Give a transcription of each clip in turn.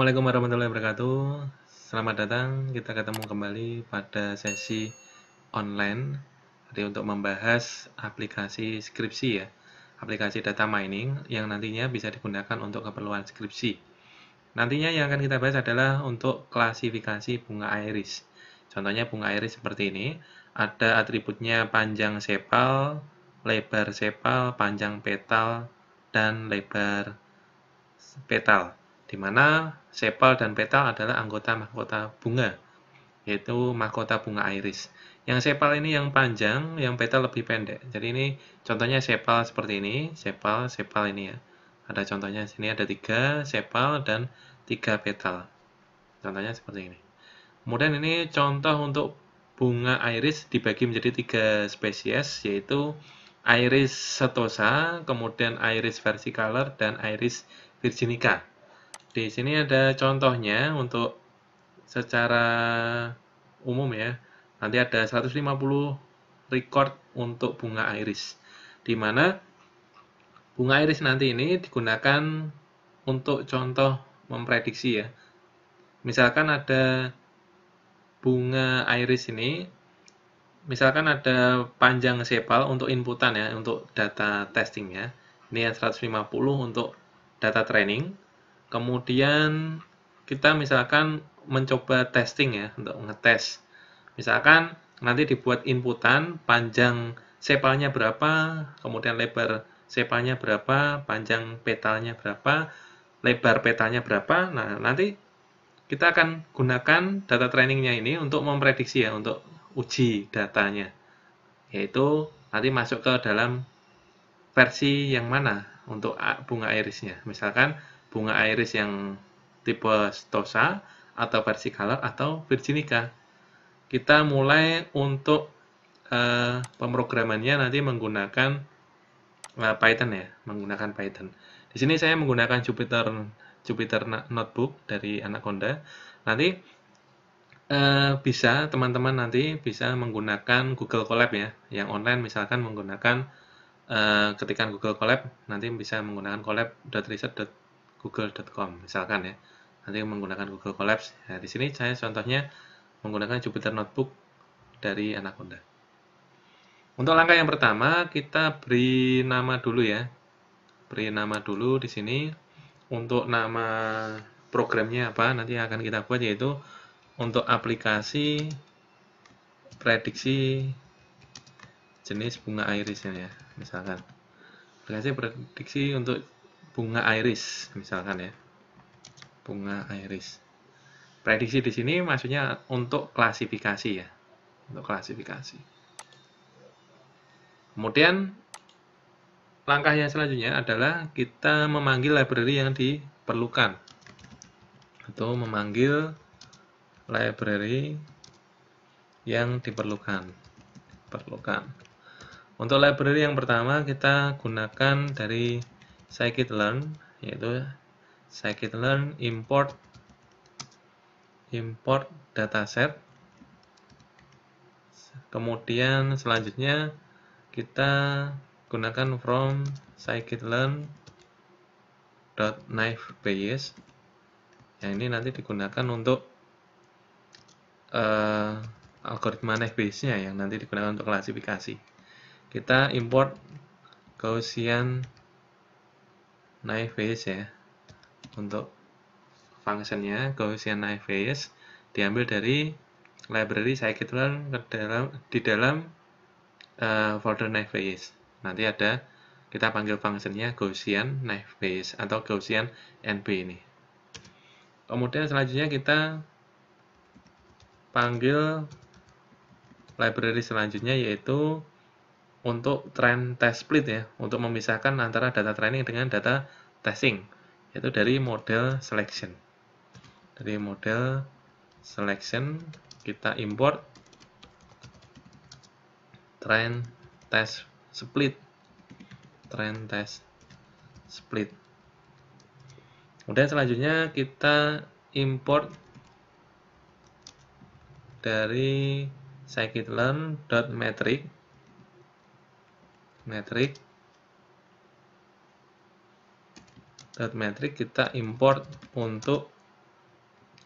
Assalamualaikum warahmatullahi wabarakatuh. Selamat datang, kita ketemu kembali pada sesi online. Jadi untuk membahas aplikasi skripsi ya, aplikasi data mining yang nantinya bisa digunakan untuk keperluan skripsi. Nantinya yang akan kita bahas adalah untuk klasifikasi bunga iris. Contohnya bunga iris seperti ini, ada atributnya panjang sepal, lebar sepal, panjang petal, dan lebar petal, di mana sepal dan petal adalah anggota mahkota bunga, yaitu mahkota bunga iris. Yang sepal ini yang panjang, yang petal lebih pendek. Jadi ini contohnya sepal seperti ini, sepal ini ya. Ada contohnya sini ada 3 sepal dan 3 petal. Contohnya seperti ini. Kemudian ini contoh untuk bunga iris dibagi menjadi 3 spesies, yaitu iris setosa, kemudian iris versicolor, dan iris virginica. Di sini ada contohnya untuk secara umum ya. Nanti ada 150 record untuk bunga iris. Di mana bunga iris nanti ini digunakan untuk contoh memprediksi ya. Misalkan ada bunga iris ini, misalkan ada panjang sepal untuk inputan ya, untuk data testingnya. Ini yang 150 untuk data training. Kemudian kita misalkan mencoba testing ya, untuk ngetes. Misalkan nanti dibuat inputan, panjang sepalnya berapa, kemudian lebar sepalnya berapa, panjang petalnya berapa, lebar petalnya berapa. Nah, nanti kita akan gunakan data trainingnya ini untuk memprediksi ya, untuk uji datanya. Yaitu nanti masuk ke dalam versi yang mana untuk bunga irisnya. Misalkan bunga iris yang tipe Stosa, atau versicolor, atau virginica. Kita mulai untuk pemrogramannya nanti menggunakan Python ya, menggunakan Python. Di sini saya menggunakan Jupyter Notebook dari Anaconda. Nanti bisa teman-teman nanti bisa menggunakan Google Colab ya, yang online misalkan menggunakan ketikan Google Colab, nanti bisa menggunakan colab.research.google.com misalkan ya. Nanti menggunakan Google Colab. Nah, di sini saya contohnya menggunakan Jupyter Notebook dari Anaconda. Untuk langkah yang pertama, kita beri nama dulu ya. Beri nama dulu di sini. Untuk nama programnya apa, nanti akan kita buat, yaitu untuk aplikasi prediksi jenis bunga irisnya ya, misalkan. Aplikasi prediksi untuk bunga iris, misalkan ya. Bunga iris. Prediksi di sini maksudnya untuk klasifikasi ya. Untuk klasifikasi. Kemudian langkah yang selanjutnya adalah kita memanggil library yang diperlukan. Atau memanggil library yang diperlukan. Untuk library yang pertama kita gunakan dari scikit-learn, yaitu scikit-learn import dataset. Kemudian selanjutnya kita gunakan from scikit-learn.naive-bayes. Yang ini nanti digunakan untuk algoritma naive-bayes-nya yang nanti digunakan untuk klasifikasi. Kita import Gaussian naive-bayes ya. Untuk fungsinya Gaussian naive-bayes diambil dari library scikit-learn di dalam folder naive-bayes. Nanti ada kita panggil fungsinya Gaussian naive-bayes atau Gaussian NB ini. Kemudian selanjutnya kita panggil library selanjutnya, yaitu untuk train test split ya, untuk memisahkan antara data training dengan data testing, yaitu dari model selection. Dari model selection kita import train test split. Kemudian selanjutnya kita import dari scikit-learn.metric kita import untuk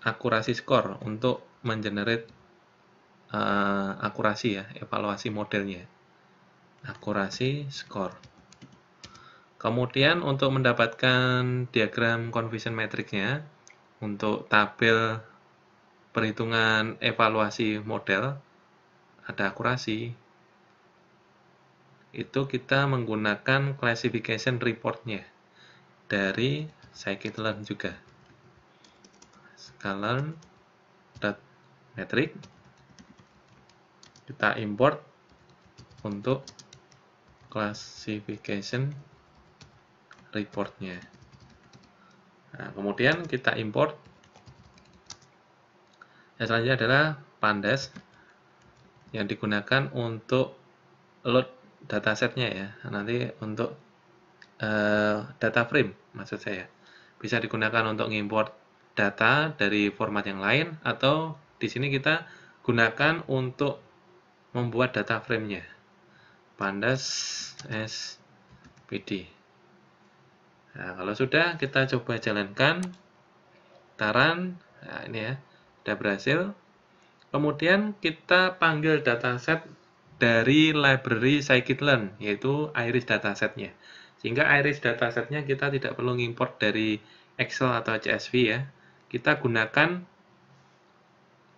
akurasi skor untuk mengenerate akurasi ya, evaluasi modelnya. Akurasi skor. Kemudian untuk mendapatkan diagram confusion matrix-nya untuk tabel perhitungan evaluasi model ada akurasi, itu kita menggunakan classification report-nya dari scikit-learn juga. Scikit-learn.metric kita import untuk classification report-nya. Nah, kemudian kita import. Yang selanjutnya adalah pandas yang digunakan untuk load datasetnya ya. Nanti untuk data frame maksud saya. Bisa digunakan untuk ngimport data dari format yang lain, atau di sini kita gunakan untuk membuat data frame-nya. Pandas SPD. Nah, kalau sudah kita coba jalankan taran. Nah, ini ya, sudah berhasil. Kemudian kita panggil dataset dari library scikit-learn, yaitu iris datasetnya. Sehingga iris datasetnya kita tidak perlu ngimport dari Excel atau CSV ya. Kita gunakan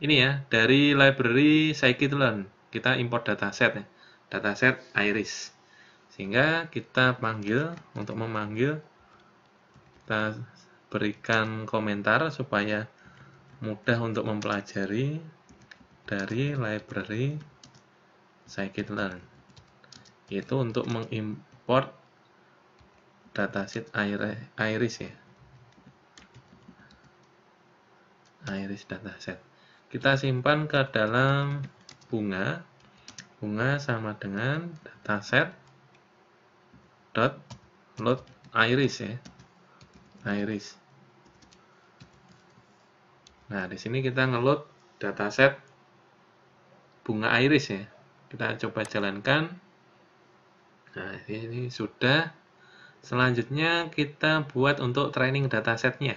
ini ya, dari library scikit-learn. Kita import dataset ya, dataset iris. Sehingga kita panggil, untuk memanggil, kita berikan komentar supaya mudah untuk mempelajari dari library scikit-learn, yaitu untuk mengimport dataset iris ya, iris dataset. Kita simpan ke dalam bunga sama dengan dataset dot load iris ya, iris. Nah, di sini kita ngeload dataset bunga iris ya. Kita coba jalankan. Nah, ini sudah. Selanjutnya kita buat untuk training datasetnya.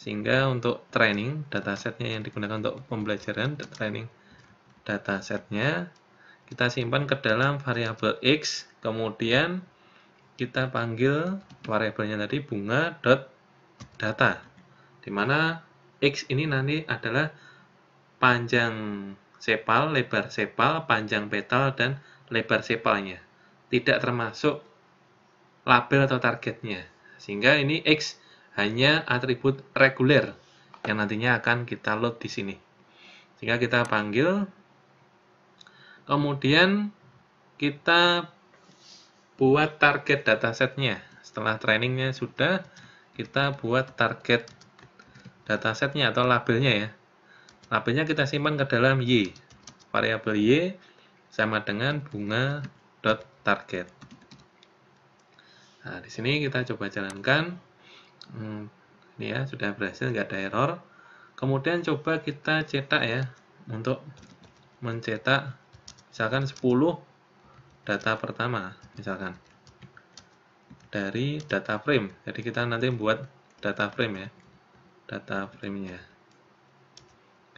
Sehingga untuk training datasetnya yang digunakan untuk pembelajaran, training datasetnya kita simpan ke dalam variabel x, kemudian kita panggil variabelnya tadi bunga.data, dimana x ini nanti adalah panjang sepal, lebar sepal, panjang petal, dan lebar sepalnya. Tidak termasuk label atau targetnya. Sehingga ini X hanya atribut reguler yang nantinya akan kita load di sini. Sehingga kita panggil, kemudian kita buat target datasetnya. Setelah trainingnya sudah, kita buat target datasetnya atau labelnya ya. Labelnya kita simpan ke dalam Y. Variabel Y sama dengan bunga.target. Nah, di sini kita coba jalankan. Ini ya, sudah berhasil, nggak ada error. Kemudian coba kita cetak ya, untuk mencetak misalkan 10 data pertama, misalkan dari data frame. Jadi kita nanti buat data frame ya, data frame-nya.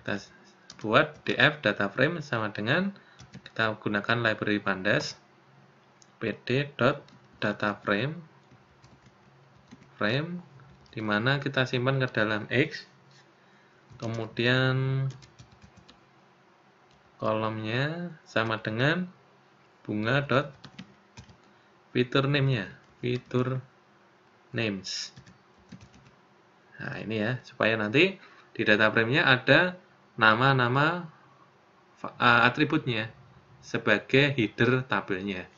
Kita buat df data frame sama dengan kita gunakan library pandas pd.dataframe di mana kita simpan ke dalam X, kemudian kolomnya sama dengan bunga.feature name-nya, feature names. Nah, ini ya, supaya nanti di data frame-nya ada nama-nama atributnya sebagai header tabelnya.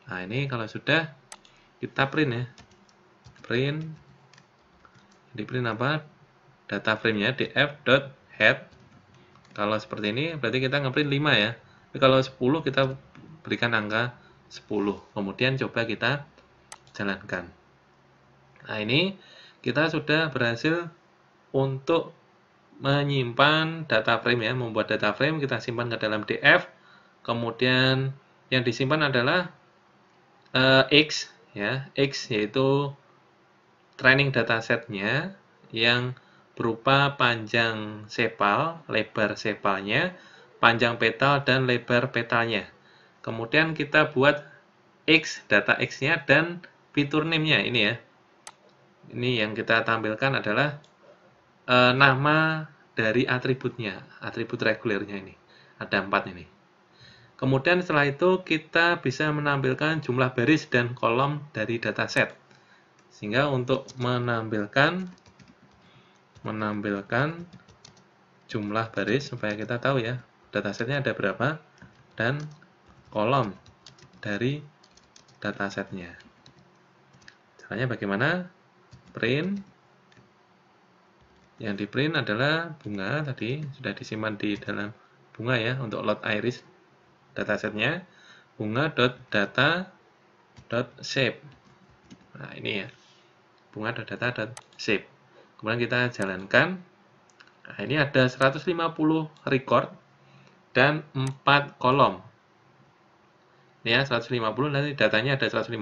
Nah, ini kalau sudah kita print ya. Print, di print apa? Data frame-nya df.head. Kalau seperti ini berarti kita ngeprint 5 ya. Tapi kalau 10 kita berikan angka 10. Kemudian coba kita jalankan. Nah, ini kita sudah berhasil untuk menyimpan data frame ya, membuat data frame, kita simpan ke dalam df. Kemudian yang disimpan adalah X ya, X yaitu training datasetnya yang berupa panjang sepal, lebar sepalnya, panjang petal, dan lebar petalnya. Kemudian kita buat X, data X-nya, dan fitur name-nya. Ini ya. Ini yang kita tampilkan adalah nama dari atributnya, atribut regulernya ini. Ada 4 ini. Kemudian setelah itu kita bisa menampilkan jumlah baris dan kolom dari dataset. Sehingga untuk menampilkan jumlah baris supaya kita tahu ya datasetnya ada berapa dan kolom dari datasetnya. Caranya bagaimana? Print. Yang di print adalah bunga tadi sudah disimpan di dalam bunga ya untuk load iris datasetnya bunga.data.shape. Nah ini ya bunga.data.shape. Kemudian kita jalankan. Nah, ini ada 150 record dan 4 kolom. Ini ya 150, nanti datanya ada 150.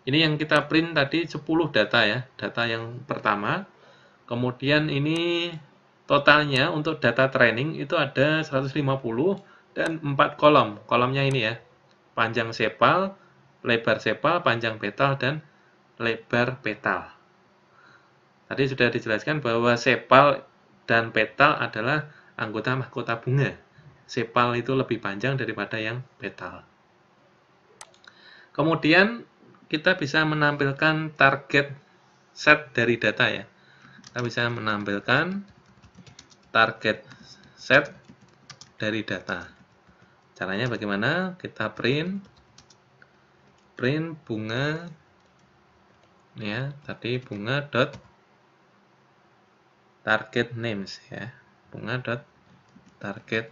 Ini yang kita print tadi 10 data ya, data yang pertama. Kemudian ini totalnya untuk data training itu ada 150 dan 4 kolom. Kolomnya ini ya, panjang sepal, lebar sepal, panjang petal, dan lebar petal. Tadi sudah dijelaskan bahwa sepal dan petal adalah anggota mahkota bunga. Sepal itu lebih panjang daripada yang petal. Kemudian kita bisa menampilkan target set dari data ya. Kita bisa menampilkan target set dari data. Caranya bagaimana? Kita print bunga ya, tadi bunga dot target names ya, bunga dot target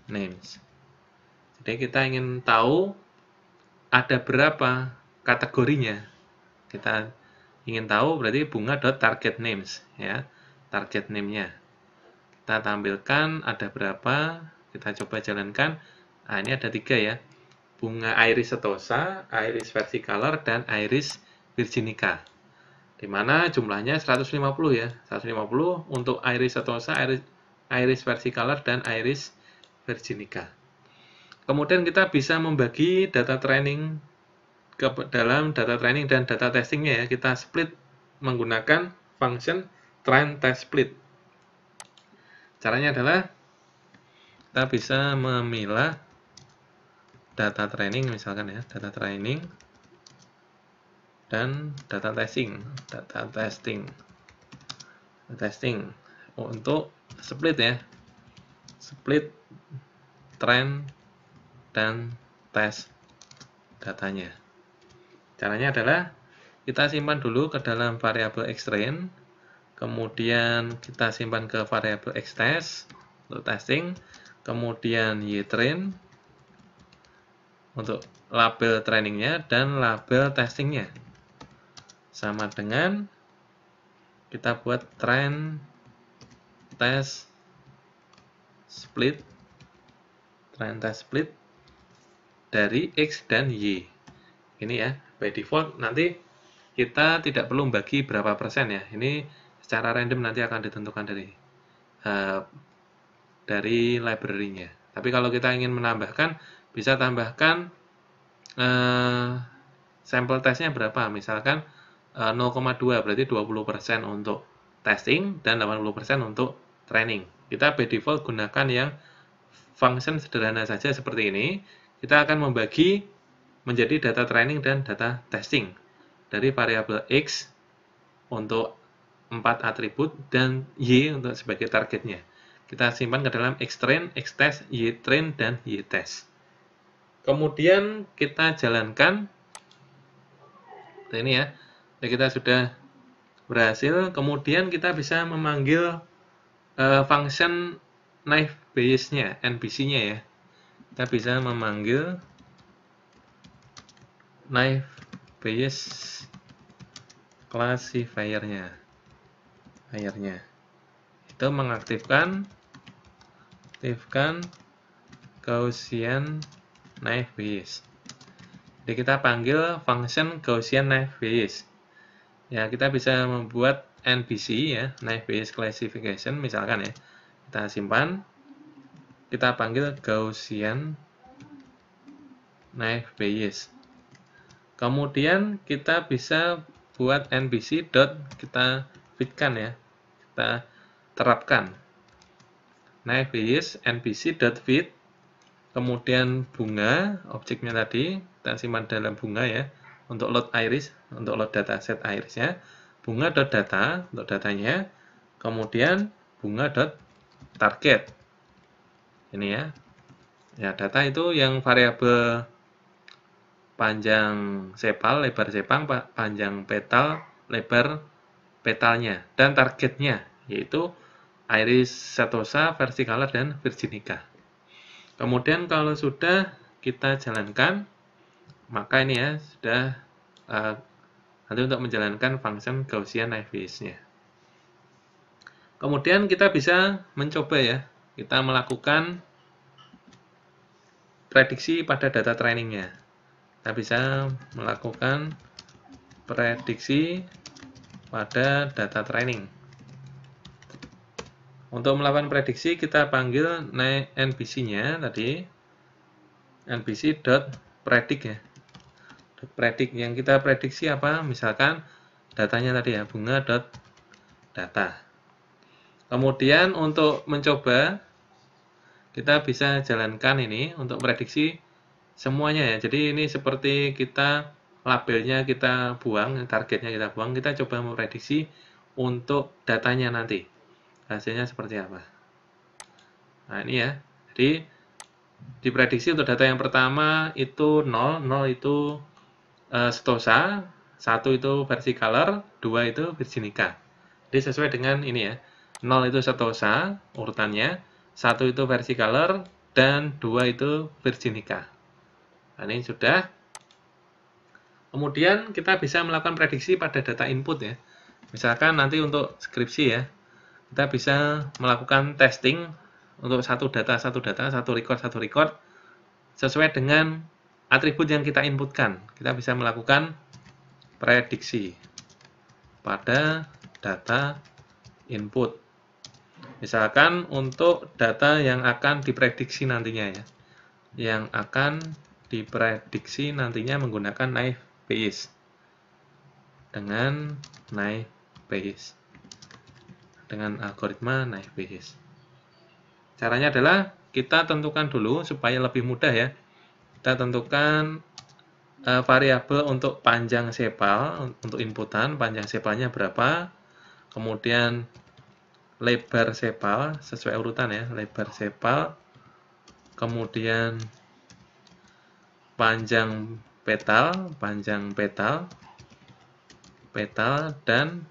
names. Jadi kita ingin tahu ada berapa kategorinya. Kita ingin tahu berarti bunga dot target names ya, target name-nya. Kita tampilkan ada berapa, kita coba jalankan. Nah, ini ada 3 ya. Bunga iris setosa, iris versicolor, dan iris virginica. Di mana jumlahnya 150 ya. 150 untuk iris setosa, iris versicolor, dan iris virginica. Kemudian kita bisa membagi data training ke dalam data training dan data testingnya ya. Kita split menggunakan function train test split. Caranya adalah kita bisa memilah data training misalkan ya, data training dan data testing untuk split ya, split train dan tes datanya. Caranya adalah kita simpan dulu ke dalam variabel xtrain, kemudian kita simpan ke variabel xtest untuk testing, kemudian ytrain untuk label trainingnya dan label testingnya. Sama dengan kita buat train test split dari X dan Y. Ini ya, by default nanti kita tidak perlu bagi berapa persen ya. Ini secara random nanti akan ditentukan dari library-nya. Tapi kalau kita ingin menambahkan, bisa tambahkan sampel testnya berapa. Misalkan 0,2 berarti 20% untuk testing dan 80% untuk training. Kita by default gunakan yang function sederhana saja seperti ini. Kita akan membagi menjadi data training dan data testing dari variabel X untuk 4 atribut dan Y untuk sebagai targetnya. Kita simpan ke dalam xtrain, xtest, ytrain, dan ytest. Kemudian kita jalankan. Ini ya. Kita sudah berhasil. Kemudian kita bisa memanggil function naive Bayes-nya, NBC-nya ya. Kita bisa memanggil naive Bayes classifier-nya. Itu mengaktifkan Gaussian naive Bayes. Jadi kita panggil function Gaussian naive Bayes. Ya, kita bisa membuat NBC ya, Naive Bayes Classification misalkan ya. Kita simpan, kita panggil Gaussian Naive Bayes. Kemudian kita bisa buat NBC dot, kita fitkan ya, kita terapkan Naive Bayes NBC dot fit. Kemudian bunga, objeknya tadi kita simpan dalam bunga ya, untuk load iris, untuk load dataset irisnya, bunga dot data untuk datanya, kemudian bunga dot target. Ini ya. Ya, data itu yang variabel panjang sepal, lebar sepal, panjang petal, lebar petalnya, dan targetnya yaitu iris setosa, versicolor, dan virginica. Kemudian kalau sudah kita jalankan, maka ini ya sudah nanti untuk menjalankan function Gaussian Naive Bayes-nya. Kemudian kita bisa mencoba ya, kita melakukan prediksi pada data trainingnya. Kita bisa melakukan prediksi pada data training. Untuk melakukan prediksi kita panggil NBC-nya tadi, NBC.predict ya. Predict yang kita prediksi apa? Misalkan datanya tadi ya, bunga.data. Kemudian untuk mencoba kita bisa jalankan ini untuk prediksi semuanya ya. Jadi ini seperti kita labelnya kita buang, targetnya kita buang, kita coba memprediksi untuk datanya nanti. Hasilnya seperti apa. Nah, ini ya. Jadi diprediksi untuk data yang pertama itu 0 itu setosa, 1 itu versicolor, 2 itu virginica. Jadi sesuai dengan ini ya. 0 itu setosa urutannya, 1 itu versicolor, dan 2 itu virginica. Nah, ini sudah. Kemudian kita bisa melakukan prediksi pada data input ya. Misalkan nanti untuk skripsi ya, kita bisa melakukan testing untuk satu data, satu record, sesuai dengan atribut yang kita inputkan. Kita bisa melakukan prediksi pada data input. Misalkan untuk data yang akan diprediksi nantinya ya, yang akan diprediksi nantinya menggunakan Naive Bayes, dengan Naive Bayes, dengan algoritma Naive Bayes. Caranya adalah kita tentukan dulu supaya lebih mudah ya. Kita tentukan variabel untuk panjang sepal, untuk inputan, panjang sepalnya berapa. Kemudian lebar sepal, sesuai urutan ya, lebar sepal. Kemudian panjang petal, dan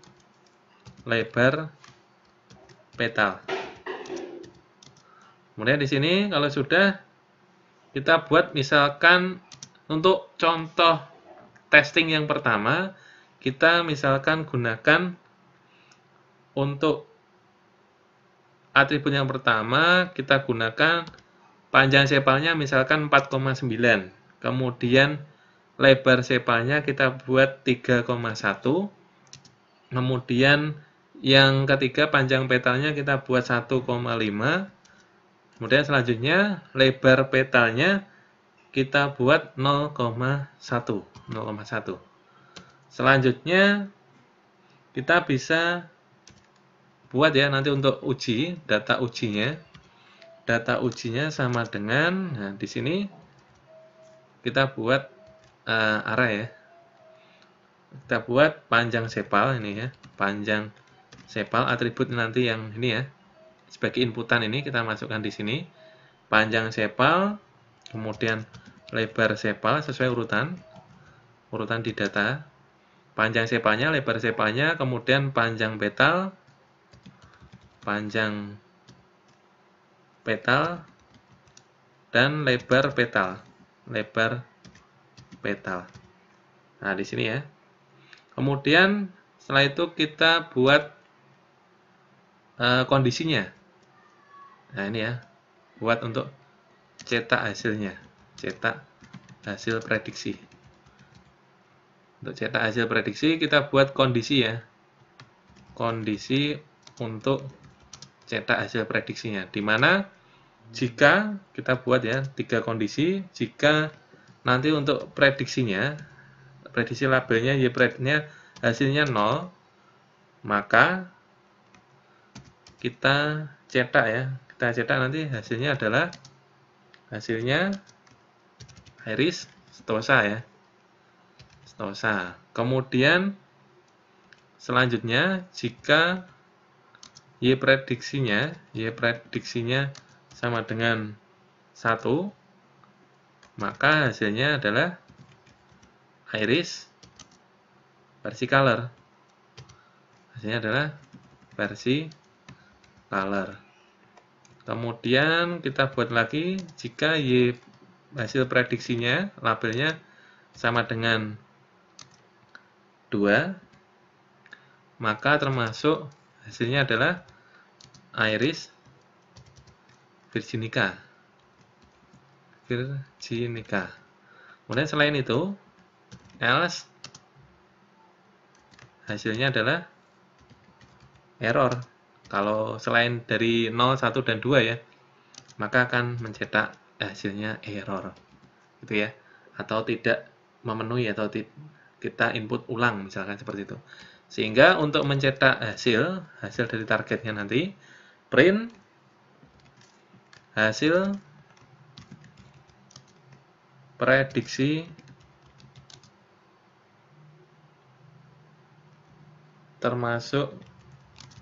lebar petal. Kemudian di sini kalau sudah kita buat misalkan untuk contoh testing yang pertama, kita misalkan gunakan untuk atribut yang pertama kita gunakan panjang sepalnya misalkan 4,9. Kemudian lebar sepalnya kita buat 3,1. Kemudian yang ketiga panjang petalnya kita buat 1,5. Kemudian selanjutnya lebar petalnya kita buat 0,1. Selanjutnya kita bisa buat ya nanti untuk uji, data ujinya. Data ujinya sama dengan, nah di sini kita buat array ya. Kita buat panjang sepal ini ya, panjang sepal atribut nanti yang ini ya. Sebagai inputan ini kita masukkan di sini panjang sepal, kemudian lebar sepal sesuai urutan di data. Panjang sepalnya, lebar sepalnya, kemudian panjang petal, dan lebar petal. Nah, di sini ya. Kemudian setelah itu kita buat kondisinya. Nah, ini ya. Buat untuk cetak hasilnya. Cetak hasil prediksi. Untuk cetak hasil prediksi kita buat kondisi ya. kondisi untuk cetak hasil prediksinya, di mana jika kita buat ya 3 kondisi, jika nanti untuk prediksinya, prediksi labelnya YPRED-nya hasilnya 0, maka kita cetak ya, kita cetak nanti hasilnya adalah iris setosa ya, setosa. Kemudian selanjutnya jika Y prediksinya sama dengan 1, maka hasilnya adalah iris versicolor. Hasilnya adalah versicolor. Kemudian kita buat lagi jika Y hasil prediksinya labelnya sama dengan 2, maka termasuk hasilnya adalah iris virginica. Kemudian selain itu, else hasilnya adalah error. Kalau selain dari 0, 1, dan 2 ya, maka akan mencetak hasilnya error. Gitu ya. Atau tidak memenuhi atau kita input ulang misalkan seperti itu. Sehingga untuk mencetak hasil dari targetnya nanti print hasil prediksi termasuk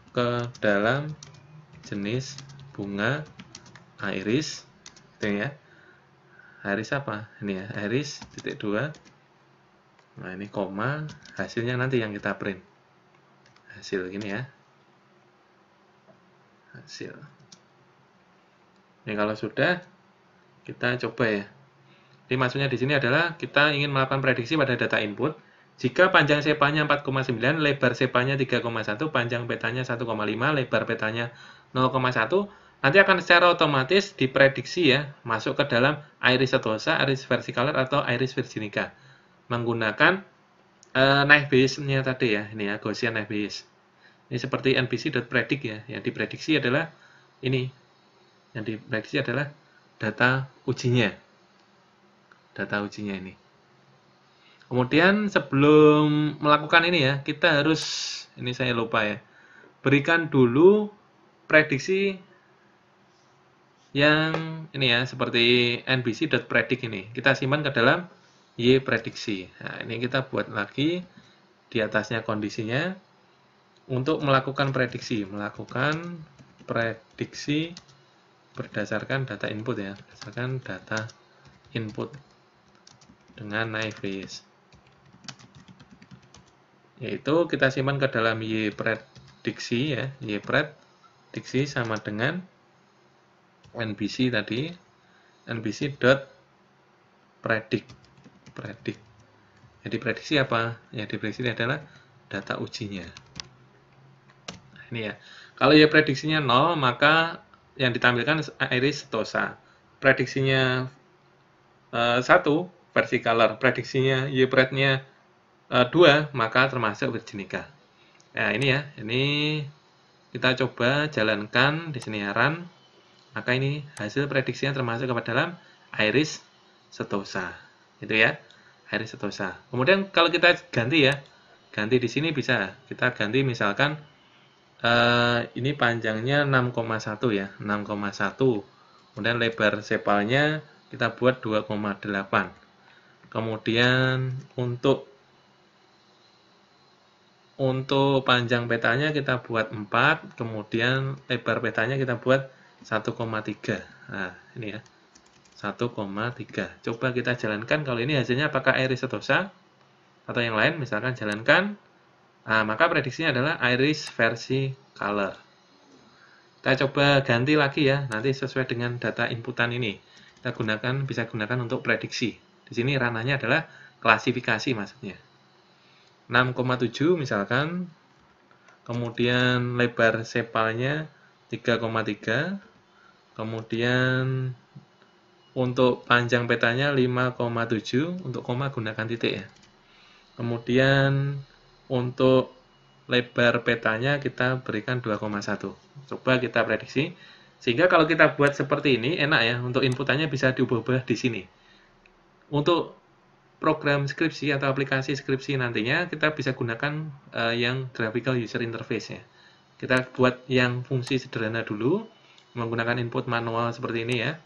ke dalam jenis bunga iris, gitu ya. Iris apa? Ini ya, iris titik 2. Nah, ini koma, hasilnya nanti yang kita print. Hasil gini ya. Hasil. Ini kalau sudah kita coba ya. Jadi maksudnya di sini adalah kita ingin melakukan prediksi pada data input. Jika panjang sepanya 4,9, lebar sepanya 3,1, panjang petanya 1,5, lebar petanya 0,1, nanti akan secara otomatis diprediksi ya, masuk ke dalam iris setosa, iris versicolor, atau iris virginica. Menggunakan Naive Bayes-nya tadi ya, ini ya, Gaussian Naive Bayes. Ini seperti nbc.predict ya, yang diprediksi adalah ini. Yang diprediksi adalah data ujinya. Data ujinya ini. Kemudian sebelum melakukan ini ya, kita harus, ini saya lupa ya, berikan dulu prediksi yang ini ya, seperti nbc.predict ini. Kita simpan ke dalam Y prediksi. Nah, ini kita buat lagi di atasnya kondisinya untuk melakukan prediksi. Melakukan prediksi berdasarkan data input ya, berdasarkan data input dengan Naive Bayes. Yaitu kita simpan ke dalam Y prediksi ya, Y prediksi sama dengan nbc tadi, nbc.predict. Jadi prediksi apa? Yang diprediksi adalah data ujinya. Nah, ini ya. Kalau ya prediksinya 0, maka yang ditampilkan iris setosa. Prediksinya 1, versicolor. Prediksinya YPRED-nya 2, maka termasuk virginica. Nah, ini ya. Ini kita coba jalankan di sini run. Maka ini hasil prediksinya termasuk ke dalam iris setosa. Itu ya, iris setosa. Kemudian kalau kita ganti ya, ganti di sini bisa kita ganti misalkan ini panjangnya 6,1 ya, 6,1. Kemudian lebar sepalnya kita buat 2,8. Kemudian untuk panjang petanya kita buat 4, kemudian lebar petanya kita buat 1,3. Nah, ini ya. 1,3. Coba kita jalankan kalau ini hasilnya apakah iris setosa atau yang lain, misalkan jalankan. Nah, maka prediksinya adalah iris versicolor. Kita coba ganti lagi ya, nanti sesuai dengan data inputan ini. Kita bisa gunakan untuk prediksi. Di sini ranahnya adalah klasifikasi maksudnya. 6,7 misalkan. Kemudian lebar sepalnya 3,3. Kemudian untuk panjang petanya 5,7, untuk koma gunakan titik ya. Kemudian untuk lebar petanya kita berikan 2,1. Coba kita prediksi. Sehingga kalau kita buat seperti ini, enak ya, untuk inputannya bisa diubah-ubah di sini. Untuk program skripsi atau aplikasi skripsi nantinya, kita bisa gunakan yang graphical user interface ya. Kita buat yang fungsi sederhana dulu, menggunakan input manual seperti ini ya.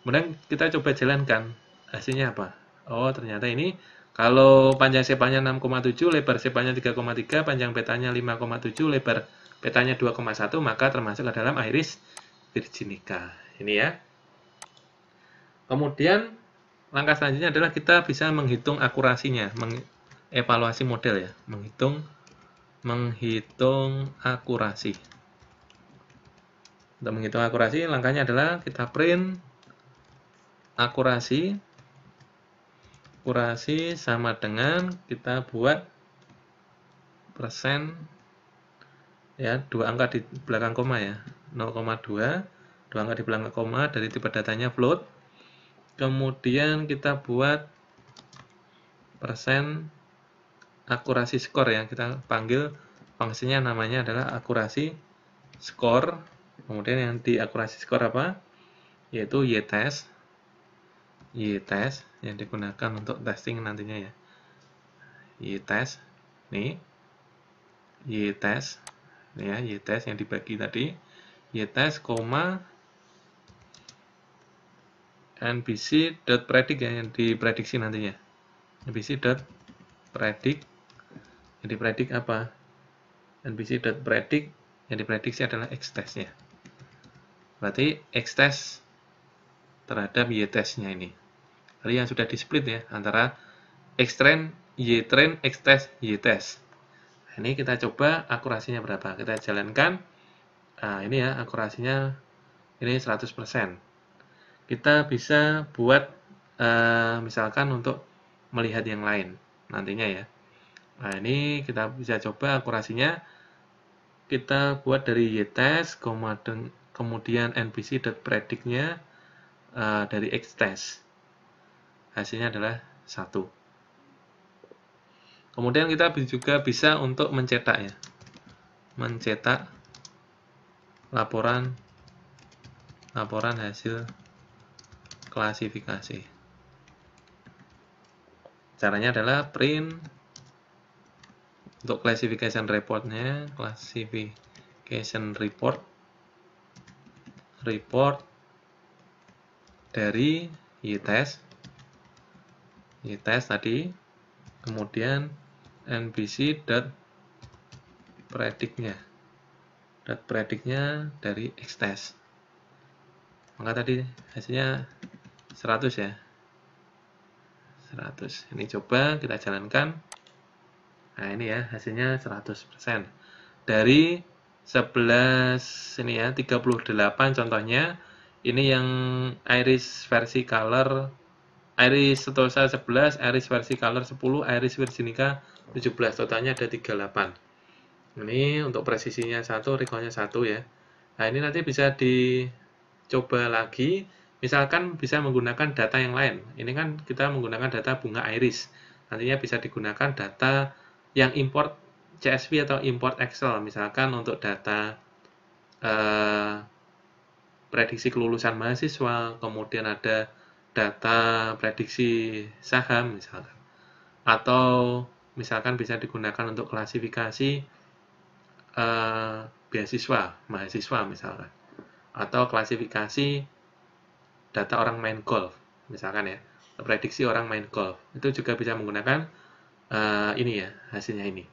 Kemudian kita coba jalankan, hasilnya apa? Oh, ternyata ini kalau panjang sepanya 6,7, lebar sepanya 3,3, panjang petanya 5,7, lebar petanya 2,1, maka termasuk ke dalam Iris virginica. Ini ya. Kemudian langkah selanjutnya adalah kita bisa menghitung akurasinya, mengevaluasi model ya, menghitung akurasi. Untuk menghitung akurasi, langkahnya adalah kita print akurasi sama dengan kita buat persen ya, 2 angka di belakang koma ya, 0,2, 2 angka di belakang koma dari tipe datanya float. Kemudian kita buat persen akurasi skor ya, kita panggil fungsinya namanya adalah akurasi skor. Kemudian yang di akurasi skor apa? Yaitu y-test yang digunakan untuk testing nantinya ya. Y-test nih, y-test ya, y-test yang dibagi tadi, y-test, nbc.predict ya, yang diprediksi nantinya. nbc.predict yang dipredik apa? nbc.predict yang diprediksi adalah x-test ya. Berarti x-test terhadap y-test-nya ini. Tadi yang sudah di-split ya, antara x-train, y-train, x-test, y-test. Nah, ini kita coba akurasinya berapa. Kita jalankan. Nah, ini ya akurasinya ini 100%. Kita bisa buat misalkan untuk melihat yang lain nantinya ya. Nah, ini kita bisa coba akurasinya. Kita buat dari y-test, kemudian nbc.predict-nya dari x-test. Hasilnya adalah 1. Kemudian kita juga bisa untuk mencetak ya. Mencetak laporan hasil klasifikasi. Caranya adalah print untuk classification report-nya, classification report dari y-test tadi, kemudian nbc.predict-nya dari x-test. Maka tadi hasilnya 100 ya. 100. Ini coba kita jalankan. Nah, ini ya hasilnya 100%. Dari 11 ini ya, 38 contohnya. Ini yang Iris versi color, Iris Setosa 11, Iris versi color 10, Iris virginica 17. Totalnya ada 38. Ini untuk presisinya 1, recall-nya 1 ya. Nah, ini nanti bisa dicoba lagi. Misalkan bisa menggunakan data yang lain. Ini kan kita menggunakan data bunga iris. Nantinya bisa digunakan data yang import CSV atau import Excel. Misalkan untuk data prediksi kelulusan mahasiswa, kemudian ada data prediksi saham misalkan. Atau misalkan bisa digunakan untuk klasifikasi mahasiswa misalkan. Atau klasifikasi data orang main golf misalkan ya, prediksi orang main golf. Itu juga bisa menggunakan ini ya, hasilnya ini.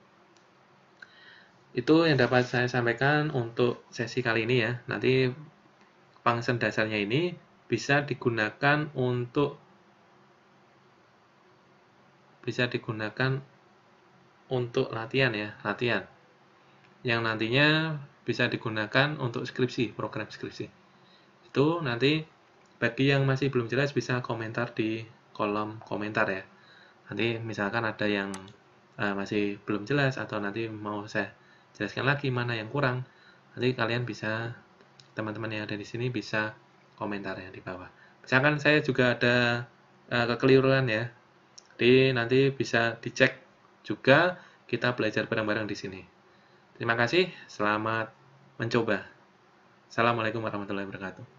Itu yang dapat saya sampaikan untuk sesi kali ini ya. Nanti function dasarnya ini bisa digunakan untuk latihan ya, yang nantinya bisa digunakan untuk skripsi, program skripsi. Itu nanti bagi yang masih belum jelas bisa komentar di kolom komentar ya. Nanti misalkan ada yang masih belum jelas atau nanti mau saya jelaskan lagi mana yang kurang, nanti kalian bisa, teman-teman yang ada di sini bisa komentar ya di bawah. Misalkan saya juga ada kekeliruan ya, jadi nanti bisa dicek juga, kita belajar bareng-bareng di sini. Terima kasih, selamat mencoba. Assalamualaikum warahmatullahi wabarakatuh.